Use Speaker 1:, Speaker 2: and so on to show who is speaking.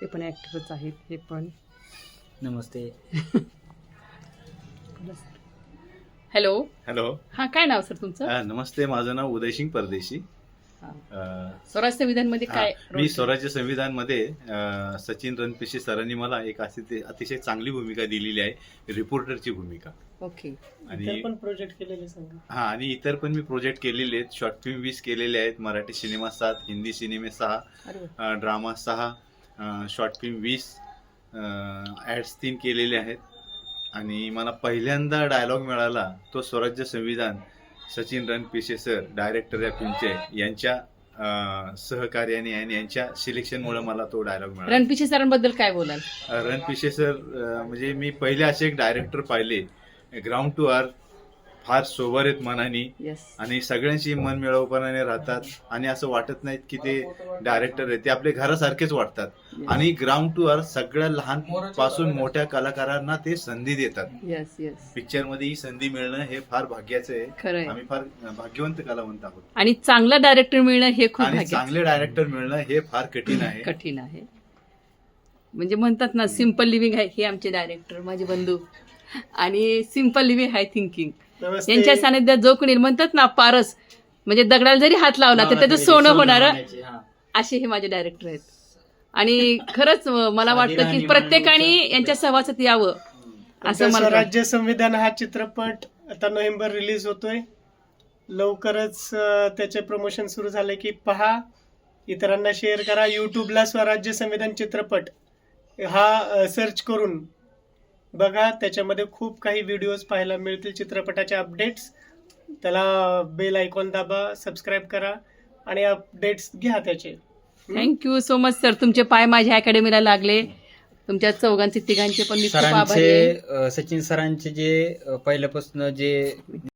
Speaker 1: ते पण ॲक्टरच आहेत. हे पण
Speaker 2: नमस्ते.
Speaker 1: हॅलो.
Speaker 3: हॅलो.
Speaker 1: हां, काय नाव सर तुमचं?
Speaker 3: नमस्ते, माझं नाव उदयसिंग परदेशी.
Speaker 1: स्वराज संविधानमध्ये काय
Speaker 3: मी
Speaker 1: रोल
Speaker 3: स्वराज्य संविधानमध्ये सचिन रणपिसे सरांनी मला एक अतिशय चांगली भूमिका दिलेली आहे, रिपोर्टरची भूमिका.
Speaker 1: ओके.
Speaker 3: आणि
Speaker 4: पण प्रोजेक्ट केलेले सांगा.
Speaker 3: आणि इतर पण मी प्रोजेक्ट केलेले आहेत. शॉर्ट फिल्म 20 केलेले आहेत, मराठी सिनेमा 7, हिंदी सिनेमे 6, ड्रामा 6, शॉर्ट फिल्म 20, ॲड्स 3 केलेले आहेत. आणि मला पहिल्यांदा डायलॉग मिळाला तो स्वराज्य संविधान सचिन रणपिसे सर, डायरेक्टर या फिल्मचे, यांच्या सहकार्याने आणि यांच्या सिलेक्शनमुळे मला तो डायलॉग मिळाला.
Speaker 1: रणपिसे सरांबद्दल काय बोलाल?
Speaker 3: रणपिसे सर म्हणजे मी पहिले असे एक डायरेक्टर पाहिले, ग्राउंड टू अर्थ, फार सोबर आहेत मनाने
Speaker 1: येस.
Speaker 3: आणि सगळ्यांशी मन मिळवपणाने राहतात आणि असं वाटत नाहीत की ते डायरेक्टर आहेत, ते आपले घरासारखेच वाटतात. आणि ग्राउंड टू अर्थ सगळ्या लहान पासून मोठ्या कलाकारांना ते संधी देतात.
Speaker 1: Yes yes.
Speaker 3: पिक्चर मध्ये ही संधी मिळणं हे फार भाग्याचं आहे.
Speaker 1: खरंय.
Speaker 3: आम्ही फार भाग्यवंत कलावंत आहोत.
Speaker 1: आणि चांगला डायरेक्टर मिळणं हे खूप
Speaker 3: आणि
Speaker 1: भाग्याचं.
Speaker 3: चांगले डायरेक्टर मिळणं हे फार कठीण आहे.
Speaker 1: कठीण आहे. म्हणजे म्हणतात ना, सिम्पल लिव्हिंग आहे हे आमचे डायरेक्टर, माझे बंधू. आणि सिम्पल लिव्हिंग हाय थिंकिंग, यांच्या सानिध्यात जो कोणी म्हणतात ना पारस, म्हणजे दगडाला जरी हात लावला तर त्याचं सोनं होणार, असे हे माझे डायरेक्टर आहेत. आणि खरंच मला वाटतं की प्रत्येकाने यांच्या सहवासात यावं असं मला.
Speaker 4: स्वराज्य संविधान हा चित्रपट आता नोव्हेंबर रिलीज होतोय. लवकरच त्याचे प्रमोशन सुरू झाले की पहा, इतरांना शेअर करा. युट्यूबला स्वराज्य संविधान चित्रपट हा सर्च करून बघा, त्याच्यामध्ये खूप काही व्हिडिओज पाहायला मिळतील, चित्रपटाचे अपडेट्स. त्याला बेल आयकॉन दाबा, सबस्क्राईब करा आणि अपडेट्स घ्या त्याचे.
Speaker 1: Thank you so much sir. तुमचे पाय माझ्या अकॅडमीला लागले. तुमच्या चौघांचे तिघांचे पण मी खूप आभारी आहे.
Speaker 2: सचिन सरांचे जे पहिल्यापासून जे